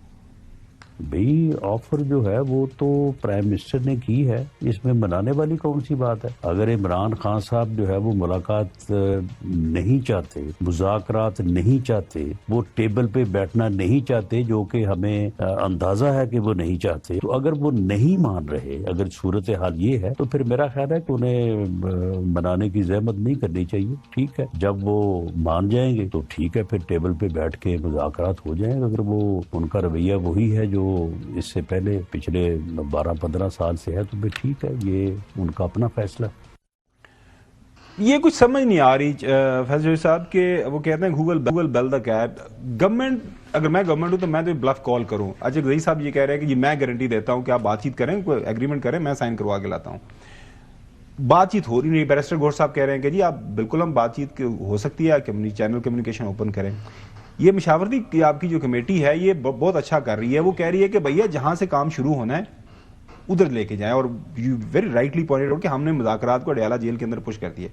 بھئی آفر جو ہے وہ تو پرائم منسٹر نے کی ہے، اس میں منانے والی کون سی بات ہے؟ اگر عمران خان صاحب جو ہے وہ ملاقات نہیں چاہتے، مذاکرات نہیں چاہتے، وہ ٹیبل پہ بیٹھنا نہیں چاہتے، جو کہ ہمیں اندازہ ہے کہ وہ نہیں چاہتے، تو اگر وہ نہیں مان رہے، اگر صورتحال یہ ہے تو پھر میرا خیال ہے کہ انہیں منانے کی زحمت نہیں کرنی چاہیے. ٹھیک ہے، جب وہ مان جائیں گے تو ٹھیک ہے، پھر ٹیبل پہ بیٹھ کے مذاکرات ہو جائیں گے. اگر وہ ان کا رویہ وہی ہے جو اس سے پہلے پچھلے 12-15 سال سے ہے تو بھی ٹھیک ہے، یہ ان کا اپنا فیصلہ. یہ کچھ سمجھ نہیں آ رہی فیصل صاحب کہ وہ کہتے ہیں گوگل بیل دا کیٹ. گورنمنٹ، اگر میں گورنمنٹ ہوں تو میں تو بلف کال کروں. اجے غزی صاحب یہ کہہ رہے ہیں کہ جی میں گارنٹی دیتا ہوں کہ آپ بات چیت کریں، کوئی ایگریمنٹ کریں، میں سائن کروا کے لاتا ہوں. بات چیت ہو رہی نہیں. بیرسٹر گوھر صاحب کہہ رہے ہیں کہ جی آپ بالکل ہم بات چیت ہو سکتی ہے، چینل کمیونیکیشن اوپن کریں. یہ مشاورتی آپ کی جو کمیٹی ہے یہ بہت اچھا کر رہی ہے. وہ کہہ رہی ہے کہ بھیا جہاں سے کام شروع ہونا ہے ادھر لے کے جائیں، اور you very rightly pointed out کہ ہم نے مذاکرات کو اڈیالہ جیل کے اندر پش کر دیا.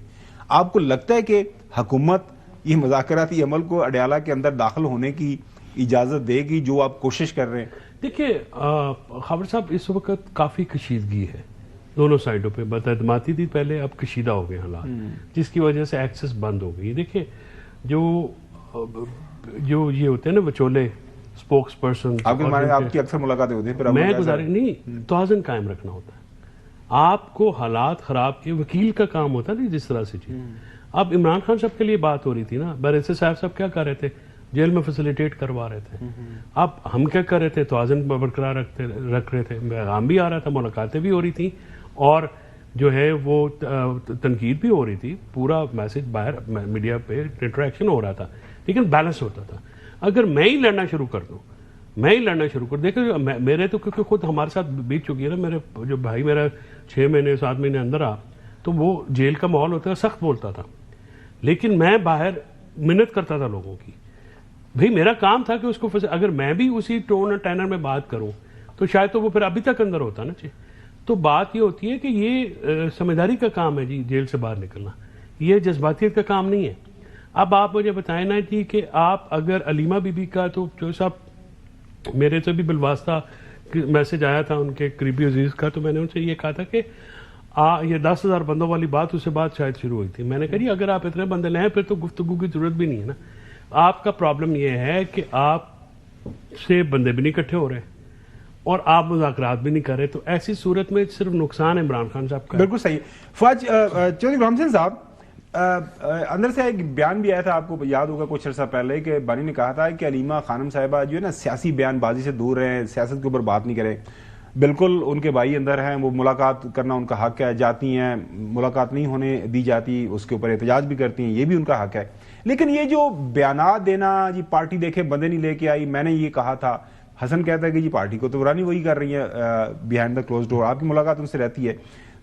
آپ کو لگتا ہے کہ حکومت یہ مذاکراتی عمل کو اڈیالہ کے اندر داخل ہونے کی اجازت دے گی جو آپ کوشش کر رہے ہیں؟ دیکھیے خاور صاحب، اس وقت کافی کشیدگی ہے دونوں سائڈوں پہ بدعماتی تھی پہلے، اب کشیدہ ہو گئے حالات، جس کی وجہ سے ایکسس بند ہو گئی. دیکھیں جو یہ ہوتے ہیں نا وچولے، اسپوکس پرسن، آپ کی اکثر ملاقاتیں ہوتی ہیں، میں گزارش نہیں، توازن قائم رکھنا ہوتا ہے. آپ کو حالات خراب کے وکیل کا کام ہوتا ہے جس طرح سے چیز. اب عمران خان صاحب کے لیے بات ہو رہی تھی نا، بریسر صاحب کیا کر رہے تھے؟ جیل میں فیسیلیٹیٹ کروا رہے تھے. اب ہم کیا کر رہے تھے؟ توازن برقرار رکھ رہے تھے، پیغام بھی آ رہا تھا، ملاقاتیں بھی ہو رہی تھیں، اور جو ہے وہ تنقید بھی ہو رہی تھی، پورا میسج باہر میڈیا پہ انٹریکشن ہو رہا تھا، لیکن بیلنس ہوتا تھا. اگر میں ہی لڑنا شروع کر دوں، دیکھو میرے تو کیونکہ خود ہمارے ساتھ بیت چکی ہے نا، میرے جو بھائی میرا 6 مہینے 7 مہینے اندر آ، تو وہ جیل کا ماحول ہوتا ہے، سخت بولتا تھا، لیکن میں باہر منت کرتا تھا لوگوں کی. بھئی میرا کام تھا کہ اس کو اگر میں بھی اسی ٹون اور ٹینر میں بات کروں تو شاید تو وہ پھر ابھی تک اندر ہوتا نا. تو بات یہ ہوتی ہے کہ یہ سمجھداری کا کام ہے جی، جیل سے باہر نکلنا، یہ جذباتیت کا کام نہیں ہے. اب آپ مجھے بتائیں نا جی کہ آپ اگر علیمہ بی بی کا، تو جو صاحب میرے سے بھی بالواسطہ میسج آیا تھا ان کے قریبی عزیز کا، تو میں نے ان سے یہ کہا تھا کہ یہ 10,000 بندوں والی بات اس سے بات شاید شروع ہوئی تھی. میں نے کہا جی اگر آپ اتنے بندے لیں پھر تو گفتگو کی ضرورت بھی نہیں ہے نا. آپ کا پرابلم یہ ہے کہ آپ سے بندے بھی نہیں اکٹھے ہو رہے اور آپ مذاکرات بھی نہیں کر رہے، تو ایسی صورت میں صرف نقصان عمران خان صاحب کا. بالکل صحیح. فواج چودھری ابراہیم حسین صاحب، اندر سے ایک بیان بھی آیا تھا، آپ کو یاد ہوگا کچھ عرصہ پہلے، کہ بانی نے کہا تھا کہ علیمہ خانم صاحبہ جو ہے نا سیاسی بیان بازی سے دور رہیں، سیاست کے اوپر بات نہیں کریں. بالکل ان کے بھائی اندر ہیں، وہ ملاقات کرنا ان کا حق ہے، جاتی ہیں، ملاقات نہیں ہونے دی جاتی، اس کے اوپر احتجاج بھی کرتی ہیں، یہ بھی ان کا حق ہے. لیکن یہ جو بیانات دینا، جی پارٹی دیکھے بندے نہیں لے کے آئی، میں نے یہ کہا تھا، حسن کہتا ہے کہ جی پارٹی کو تو برانی وہی کر رہی ہیں بیہائنڈ دا کلوز ڈور، آپ کی ملاقات ان سے رہتی ہے.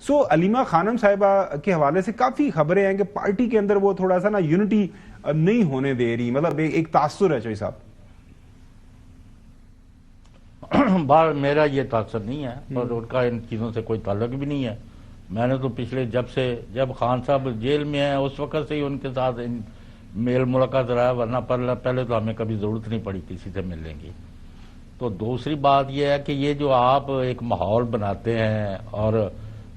سو علیمہ خانم صاحبہ کے حوالے سے کافی خبریں ہیں کہ پارٹی کے اندر وہ تھوڑا سا نا یونٹی نہیں ہونے دے رہی، مطلب ایک تاثر ہے. چوہی صاحب میرا یہ تاثر نہیں ہے اور ان کا ان چیزوں سے کوئی تعلق بھی نہیں ہے. میں نے تو پچھلے جب خان صاحب جیل میں ہیں اس وقت سے ہی ان کے ساتھ میل ملاقات رہا، ورنہ پہلے تو ہمیں کبھی ضرورت نہیں پڑی کسی سے ملنے کی. تو دوسری بات یہ ہے کہ یہ جو آپ ایک ماحول بناتے ہیں اور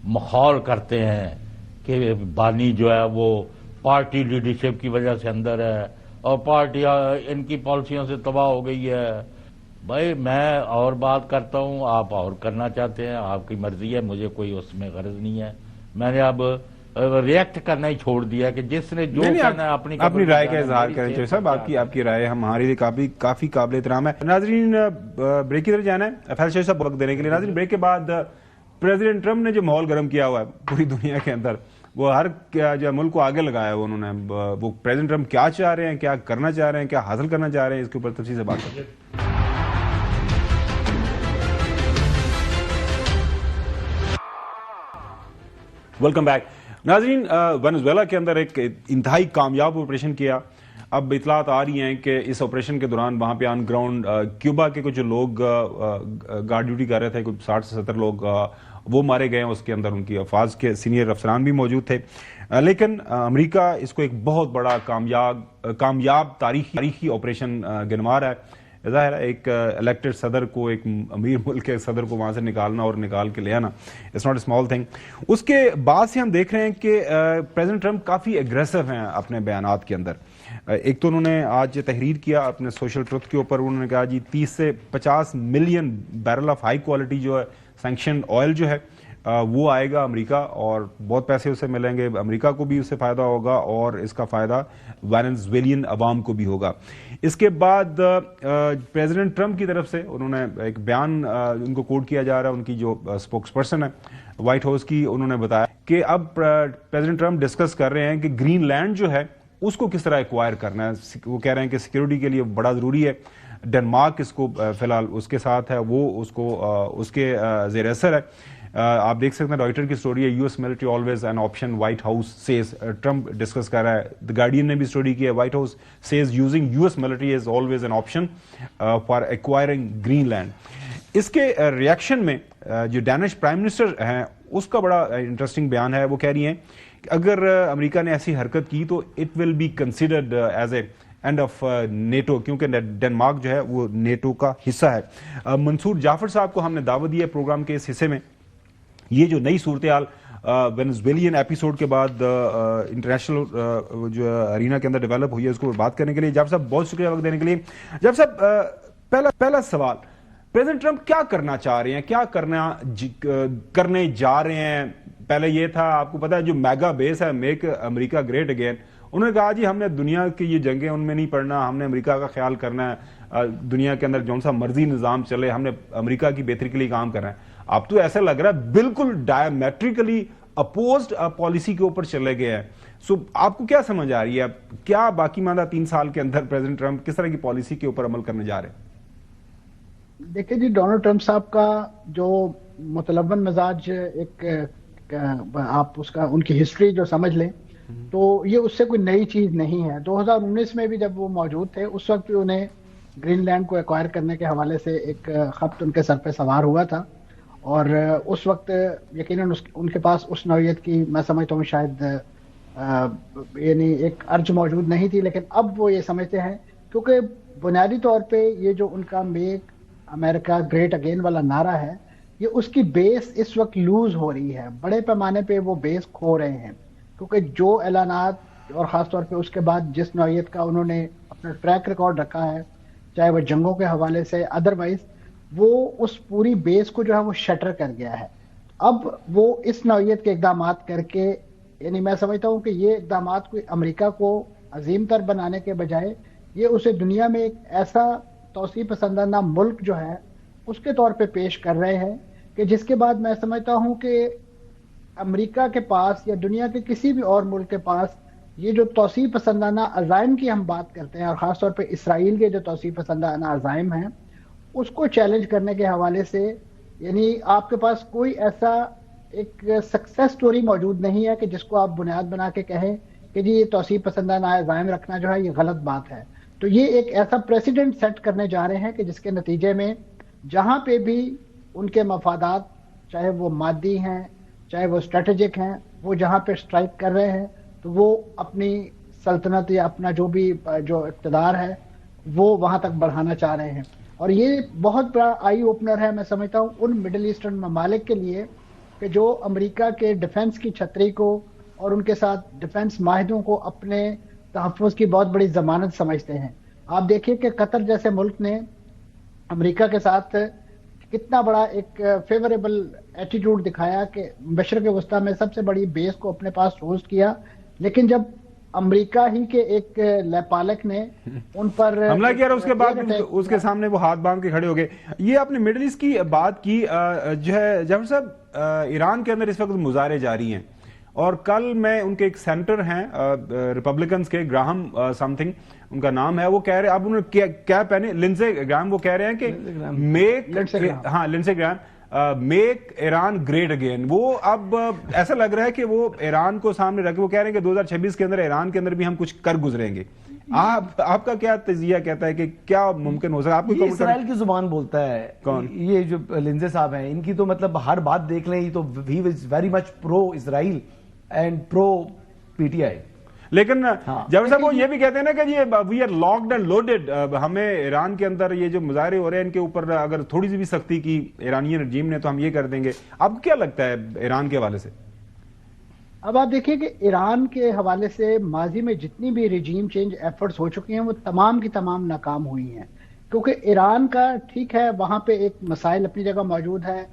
مخول کرتے ہیں کہ بانی جو ہے وہ پارٹی لیڈرشپ کی وجہ سے اندر ہے اور پارٹی ان کی پالیسیوں سے تباہ ہو گئی ہے. بھائی میں اور بات کرتا ہوں، آپ اور کرنا چاہتے ہیں، آپ کی مرضی ہے، مجھے کوئی اس میں غرض نہیں ہے. میں نے اب ریئیکٹ کرنا ہی چھوڑ دیا کہ جس نے جو کہنا ہے اپنی رائے کا اظہار کریں. چوہی صاحب آپ کی رائے ہمارے لیے کافی قابل احترام ہے. ناظرین بریک کی طرف جانا ہے فیصل شاہ صاحب وقت دینے کے لیے. ناظرین بریک کے بعد پریزیڈنٹ ٹرمپ نے جو ماحول گرم کیا ہوا ہے پوری دنیا کے اندر، وہ ہر جو ملک کو آگے لگایا ہے انہوں نے، وہ پریزیڈنٹ ٹرمپ کیا چاہ رہے ہیں، کیا کرنا چاہ رہے ہیں، کیا حاصل کرنا چاہ رہے ہیں، اس کے اوپر تفصیل سے بات کرتے ہیں. Welcome back. ناظرین وینزویلا کے اندر ایک انتہائی کامیاب آپریشن کیا. اب اطلاعات آ رہی ہیں کہ اس آپریشن کے دوران وہاں پہ آن گراؤنڈ کیوبا کے کچھ لوگ گارڈ ڈیوٹی کر رہے تھے، کچھ 60 سے 70 لوگ وہ مارے گئے ہیں. اس کے اندر ان کی افواج کے سینئر افسران بھی موجود تھے. لیکن امریکہ اس کو ایک بہت بڑا کامیاب تاریخی آپریشن گنوا رہا ہے. ظاہر ہے ایک الیکٹڈ صدر کو، ایک امیر ملک کے صدر کو وہاں سے نکالنا اور نکال کے لے آنا، it's not a small thing. اس کے بعد سے ہم دیکھ رہے ہیں کہ پریزیڈنٹ ٹرمپ کافی ایگریسو ہیں اپنے بیانات کے اندر. ایک تو انہوں نے آج تحریر کیا اپنے سوشل ٹروتھ کے اوپر، انہوں نے کہا جی 30 سے 50 million barrel of high quality جو ہے سینکشن آئل جو ہے وہ آئے گا امریکہ، اور بہت پیسے اسے ملیں گے، امریکہ کو بھی اس سے فائدہ ہوگا اور اس کا فائدہ وینزویلین عوام کو بھی ہوگا. اس کے بعد پریزیڈنٹ ٹرمپ کی طرف سے انہوں نے ایک بیان ان کو کوٹ کیا جا رہا ہے، ان کی جو اسپوکس پرسن ہے وائٹ ہاؤس کی، انہوں نے بتایا کہ اب پریزیڈنٹ ٹرمپ ڈسکس کر رہے ہیں کہ گرین لینڈ جو ہے اس کو کس طرح ایکوائر کرنا ہے. وہ کہہ رہے ہیں کہ سیکیورٹی کے لیے بڑا ضروری ہے. ڈنمارک اس کو فی الحال اس کے ساتھ ہے، وہ اس کے زیر اثر ہے. آپ دیکھ سکتے ہیں رائٹر کی سٹوری ہے، U S military always an option White House says. Trump discuss کر رہا ہے. دی گارڈین نے بھی سٹوری کی ہے، White House says using U S military is always an option for acquiring Greenland لینڈ. اس کے ریئیکشن میں جو ڈینش پرائم منسٹر ہیں اس کا بڑا انٹرسٹنگ بیان ہے. وہ کہہ رہی ہیں کہ اگر امریکہ نے ایسی حرکت کی تو it will be considered as a end of NATO, کیونکہ ڈنمارک جو ہے وہ نیٹو کا حصہ ہے. منصور جعفر صاحب کو ہم نے دعوت دی ہے پروگرام کے اس حصے میں. یہ جو نئی صورتحال وینزویلین ایپیسوڈ کے بعد انٹرنیشنل جو ارینا کے اندر ڈیولپ ہوئی ہے اس کو بات کرنے کے لیے جاوید صاحب بہت شکریہ وقت دینے کے لیے. جاوید صاحب پہلا سوال, پریزیڈنٹ ٹرمپ کیا کرنا چاہ رہے ہیں, کیا کرنے جا رہے ہیں؟ پہلے یہ تھا, آپ کو پتا ہے جو میگا بیس ہے میک امریکہ گریٹ اگین, انہوں نے کہا جی ہم نے دنیا کی یہ جنگیں ان میں نہیں پڑھنا, ہم نے امریکہ کا خیال کرنا ہے, دنیا کے اندر جون سا مرضی نظام چلے, ہم نے امریکہ کی بہتری کے لیے کام کرنا ہے. اب تو ایسا لگ رہا ہے بالکل ڈائمیٹریکلی اپوزڈ پالیسی کے اوپر چلے گئے ہیں. سو آپ کو کیا سمجھ آ رہی ہے, کیا باقی ماندہ 3 سال کے اندر پریزیڈنٹ ٹرمپ کس طرح کی پالیسی کے اوپر عمل کرنے جا رہے ہیں؟ دیکھیں جی, ڈونلڈ ٹرمپ صاحب کا جو متلون مزاج, ایک آپ اس کا ان کی ہسٹری جو سمجھ لیں تو یہ اس سے کوئی نئی چیز نہیں ہے. 2019 میں بھی جب وہ موجود تھے اس وقت بھی انہیں گرین لینڈ کو ایکوائر کرنے کے حوالے سے ایک خط ان کے سر پہ سوار ہوا تھا, اور اس وقت یقیناً ان کے پاس اس نوعیت کی میں سمجھتا ہوں شاید یعنی ایک ارج موجود نہیں تھی. لیکن اب وہ یہ سمجھتے ہیں کیونکہ بنیادی طور پہ یہ جو ان کا میک امریکہ گریٹ اگین والا نعرہ ہے, یہ اس کی بیس اس وقت لوز ہو رہی ہے, بڑے پیمانے پہ وہ بیس کھو رہے ہیں. کیونکہ جو اعلانات اور خاص طور پہ اس کے بعد جس نوعیت کا انہوں نے اپنا ٹریک ریکارڈ رکھا ہے, چاہے وہ جنگوں کے حوالے سے ادروائز, وہ اس پوری بیس کو جو ہے وہ شٹر کر گیا ہے. اب وہ اس نوعیت کے اقدامات کر کے, یعنی میں سمجھتا ہوں کہ یہ اقدامات کوئی امریکہ کو عظیم تر بنانے کے بجائے یہ اسے دنیا میں ایک ایسا توسیع پسندانہ ملک جو ہے اس کے طور پہ پیش کر رہے ہیں کہ جس کے بعد میں سمجھتا ہوں کہ امریکہ کے پاس یا دنیا کے کسی بھی اور ملک کے پاس یہ جو توسیع پسندانہ عزائم کی ہم بات کرتے ہیں, اور خاص طور پہ اسرائیل کے جو توسیع پسندانہ عزائم ہیں, اس کو چیلنج کرنے کے حوالے سے یعنی آپ کے پاس کوئی ایسا ایک سکسیس سٹوری موجود نہیں ہے کہ جس کو آپ بنیاد بنا کے کہیں کہ جی یہ توسیع پسندانہ عزائم رکھنا جو ہے یہ غلط بات ہے. تو یہ ایک ایسا پریسیڈنٹ سیٹ کرنے جا رہے ہیں کہ جس کے نتیجے میں جہاں پہ بھی ان کے مفادات, چاہے وہ مادی ہیں چاہے وہ اسٹریٹجک ہیں, وہ جہاں پہ اسٹرائک کر رہے ہیں تو وہ اپنی سلطنت یا اپنا جو اقتدار ہے وہ وہاں تک بڑھانا چاہ رہے ہیں. اور یہ بہت بڑا آئی اوپنر ہے میں سمجھتا ہوں ان مڈل ایسٹرن ممالک کے لیے کہ جو امریکہ کے ڈیفنس کی چھتری کو اور ان کے ساتھ ڈیفنس معاہدوں کو اپنے تحفظ کی بہت بڑی ضمانت سمجھتے ہیں. آپ دیکھیے کہ قطر جیسے ملک نے امریکہ کے ساتھ کتنا بڑا ایک فیوریبل ایٹیٹیوڈ دکھایا کہ مشرق وسطیٰ میں سب سے بڑی بیس کو اپنے پاس ہوسٹ کیا, لیکن جب امریکہ ہی کے ایک لیپالک نے ان پر حملہ کیا اور اس کے بعد اس کے سامنے وہ ہاتھ باندھ کے کھڑے ہو گئے. یہ آپ نے مڈل ایسٹ کی بات کی, جو ہے جعفر صاحب ایران کے اندر اس وقت مظاہرے جاری ہیں, اور کل میں ان کے ایک سینٹر ہیں ریپبلکنز کے, گراہم سم تھنگ ان کا نام ہے, وہ کہہ رہے, اب انہوں نے کیا پہنے, لنزے گراہم, وہ کہہ رہے ہیں کہ Lindsay Graham make Iran great again. وہ اب ایسا لگ رہا ہے کہ وہ ایران کو سامنے رکھ کے وہ کہہ رہے ہیں کہ 2026 کے اندر ایران کے اندر بھی ہم کچھ کر گزریں گے. آپ کا کیا تجزیہ کہتا ہے کہ کیا ممکن ہو سکتا ہے؟ آپ کو اسرائیل کی زبان بولتا ہے کون؟ یہ جو لنزے صاحب ہیں, ان کی تو مطلب ہر بات دیکھ لیں تو he was very much pro Israel and pro P T I. لیکن جعفر صاحب وہ یہ بھی کہتے ہیں نا کہ یہ we are locked and loaded, ہمیں ایران کے اندر یہ جو مظاہرے ہو رہے ہیں ان کے اوپر اگر تھوڑی سی بھی سختی کی ایرانی رجیم نے تو ہم یہ کر دیں گے. آپ کو کیا لگتا ہے ایران کے حوالے سے؟ اب آپ دیکھیں کہ ایران کے حوالے سے ماضی میں جتنی بھی رجیم چینج ایفرٹس ہو چکی ہیں وہ تمام کی تمام ناکام ہوئی ہیں, کیونکہ ایران کا ٹھیک ہے وہاں پہ ایک مسائل اپنی جگہ موجود ہے.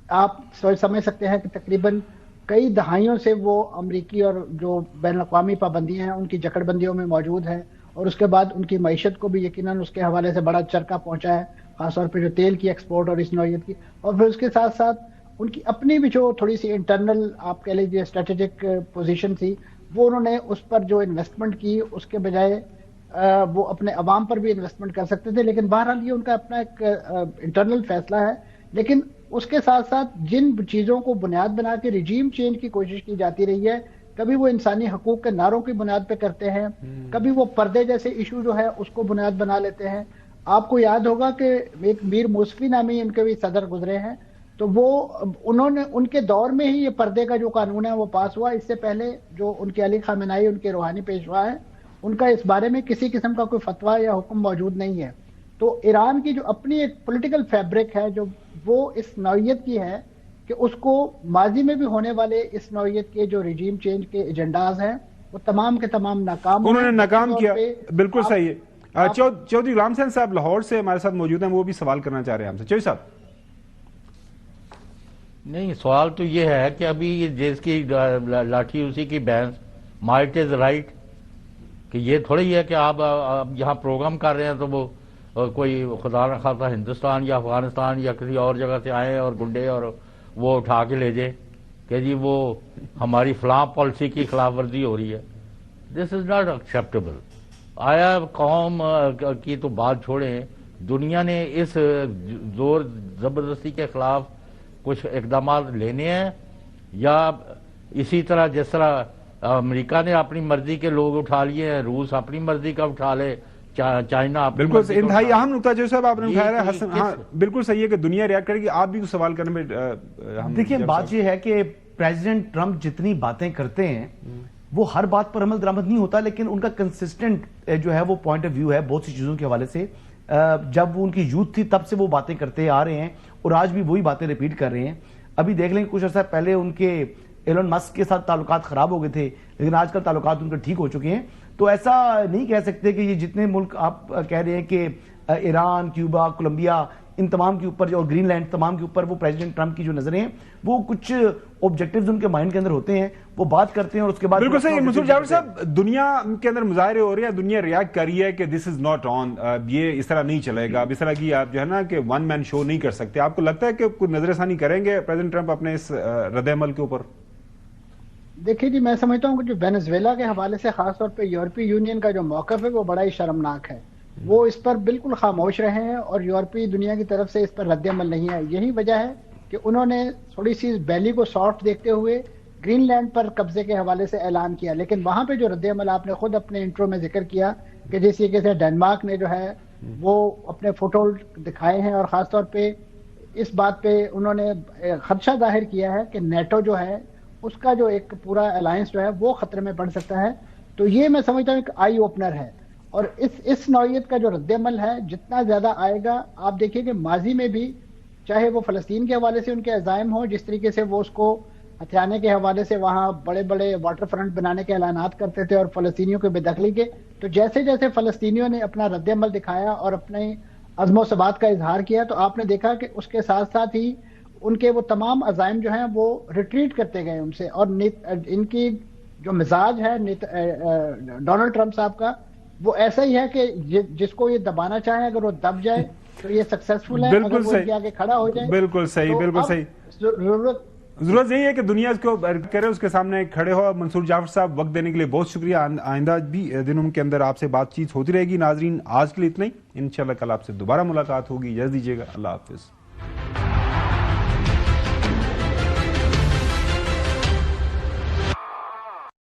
آپ سمجھ سکتے ہیں کہ تقریباً کئی دہائیوں سے وہ امریکی اور جو بین الاقوامی پابندیاں ہیں ان کی جکڑ بندیوں میں موجود ہیں, اور اس کے بعد ان کی معیشت کو بھی یقیناً اس کے حوالے سے بڑا چرکا پہنچا ہے, خاص طور پہ جو تیل کی ایکسپورٹ اور اس نوعیت کی, اور پھر اس کے ساتھ ساتھ ان کی اپنی بھی جو تھوڑی سی انٹرنل آپ کہہ لیجیے اسٹریٹجک پوزیشن تھی, وہ انہوں نے اس پر جو انویسٹمنٹ کی اس کے بجائے وہ اپنے عوام پر بھی انویسٹمنٹ کر سکتے تھے. لیکن بہرحال یہ ان کا اپنا ایک انٹرنل فیصلہ ہے. لیکن اس کے ساتھ ساتھ جن چیزوں کو بنیاد بنا کے رجیم چینج کی کوشش کی جاتی رہی ہے, کبھی وہ انسانی حقوق کے نعروں کی بنیاد پہ کرتے ہیں, کبھی وہ پردے جیسے ایشو جو ہے اس کو بنیاد بنا لیتے ہیں. آپ کو یاد ہوگا کہ ایک میر موسفی نامی ان کے بھی صدر گزرے ہیں, تو وہ انہوں نے ان کے دور میں ہی یہ پردے کا جو قانون ہے وہ پاس ہوا. اس سے پہلے جو ان کے علی خامنائی ان کے روحانی پیشوا ہیں ان کا اس بارے میں کسی قسم کا کوئی فتویٰ یا حکم موجود نہیں ہے. تو ایران کی جو اپنی ایک پولیٹیکل فیبرک ہے جو وہ اس نوعیت کی ہے کہ اس کو ماضی میں بھی ہونے والے اس نوعیت کے جو رجیم چینج کے ایجنڈاز ہیں وہ تمام کے تمام ناکام انہوں نے ناکام کیا. بالکل صحیح ہے. چودھری غلام حسین صاحب لاہور سے ہمارے ساتھ موجود ہیں, وہ بھی سوال کرنا چاہ رہے ہیں ہم سے. چودھری صاحب. نہیں, سوال تو یہ ہے کہ ابھی جس کی لاٹھی اسی کی بینس, مائٹ از رائٹ, کہ یہ تھوڑی ہے کہ آپ یہاں پروگرام کر رہے ہیں تو وہ کوئی خدا نہ خواستہ ہندوستان یا افغانستان یا کسی اور جگہ سے آئے اور گنڈے اور وہ اٹھا کے لے جائے کہ جی وہ ہماری فلاں پالیسی کی خلاف ورزی ہو رہی ہے. دس از ناٹ ایکسیپٹیبل. آیا قوم کی تو بات چھوڑیں, دنیا نے اس زور زبردستی کے خلاف کچھ اقدامات لینے ہیں, یا اسی طرح جس طرح امریکہ نے اپنی مرضی کے لوگ اٹھا لیے ہیں, روس اپنی مرضی کا اٹھا لے, چائنا بالکل انتہائی اہم نقطہ جو صاحب آپ نے اٹھایا ہے. ہاں بالکل صحیح ہے کہ دنیا ریاکٹ کرے گی. آپ بھی کچھ سوال کرنے میں دیکھیں, بات یہ ہے کہ پریزیڈنٹ ٹرمپ جتنی باتیں کرتے ہیں وہ ہر بات پر عمل درآمد نہیں ہوتا, لیکن ان کا کنسسٹنٹ جو ہے وہ پوائنٹ آف ویو ہے بہت سی چیزوں کے حوالے سے. جب ان کی یوتھ تھی تب سے وہ باتیں کرتے آ رہے ہیں اور آج بھی وہی باتیں ریپیٹ کر رہے ہیں. ابھی دیکھ لیں کچھ عرصہ پہلے ان کے ایلن مسک کے ساتھ تعلقات خراب ہو گئے تھے, لیکن آج کل تعلقات ان کے ٹھیک ہو چکے ہیں. تو ایسا نہیں کہہ سکتے کہ یہ جتنے ملک آپ کہہ رہے ہیں کہ ایران, کیوبا, کولمبیا, ان تمام کے اوپر اور گرین لینڈ تمام کے اوپر وہ پریزیڈنٹ ٹرمپ کی جو نظریں ہیں وہ کچھ آبجیکٹیوز ان کے مائنڈ کے اندر ہوتے ہیں, وہ بات کرتے ہیں اور اس کے بعد بالکل صحیح. منصور جاوید صاحب, دنیا کے اندر مظاہرے ہو رہے ہیں, دنیا ریاکٹ کر رہی ہے کہ دس از ناٹ آن, یہ اس طرح نہیں چلے گا, اب اس طرح کی آپ جو ہے نا کہ ون مین شو نہیں کر سکتے. آپ کو لگتا ہے کہ کوئی نظر ثانی کریں گے پریزیڈنٹ ٹرمپ اپنے اس رد عمل کے اوپر؟ دیکھیے جی, میں سمجھتا ہوں کہ جو وینزویلا کے حوالے سے خاص طور پہ یورپی یونین کا جو موقف ہے وہ بڑا ہی شرمناک ہے. وہ اس پر بالکل خاموش رہے ہیں اور یورپی دنیا کی طرف سے اس پر رد عمل نہیں ہے. یہی وجہ ہے کہ انہوں نے تھوڑی سی بیلی کو سافٹ دیکھتے ہوئے گرین لینڈ پر قبضے کے حوالے سے اعلان کیا, لیکن وہاں پہ جو رد عمل آپ نے خود اپنے انٹرو میں ذکر کیا کہ جس طریقے سے ڈنمارک نے جو ہے وہ اپنے فٹ ہولڈ دکھائے ہیں, اور خاص طور پہ اس بات پہ انہوں نے خدشہ ظاہر کیا ہے کہ نیٹو جو ہے اس کا جو ایک پورا الائنس جو ہے وہ خطرے میں پڑ سکتا ہے. تو یہ میں سمجھتا ہوں ایک آئی اوپنر ہے, اور اس نوعیت کا جو رد عمل ہے جتنا زیادہ آئے گا, آپ دیکھیے کہ ماضی میں بھی چاہے وہ فلسطین کے حوالے سے ان کے عزائم ہوں, جس طریقے سے وہ اس کو ہتھیانے کے حوالے سے وہاں بڑے بڑے واٹر فرنٹ بنانے کے اعلانات کرتے تھے اور فلسطینیوں کے بے دخلی کے, تو جیسے جیسے فلسطینیوں نے اپنا رد عمل دکھایا اور اپنے عزم و ثبات کا اظہار کیا, تو آپ نے دیکھا کہ اس کے ساتھ ساتھ ہی ان کے وہ تمام عزائم جو ہیں وہ ریٹریٹ کرتے گئے ان سے. اور ان کی جو مزاج ہے ڈونلڈ ٹرمپ صاحب کا وہ ایسا ہی ہے کہ جس کو یہ دبانا چاہیں اگر وہ دب جائے تو یہ سکسیسفل ہے, اگر وہ ان کے آگے کھڑا ہو جائے. بالکل صحیح, بالکل صحیح. ضرورت یہی ہے کہ دنیا کو کرے, اس کے سامنے کھڑے ہو. منصور جعفر صاحب, وقت دینے کے لیے بہت شکریہ. آئندہ بھی دنوں کے اندر آپ سے بات چیت ہوتی رہے گی. ناظرین, آج کے لیے اتنا ہی. انشاءاللہ کل آپ سے دوبارہ ملاقات ہوگی. اجازت دیجیے گا. اللہ حافظ.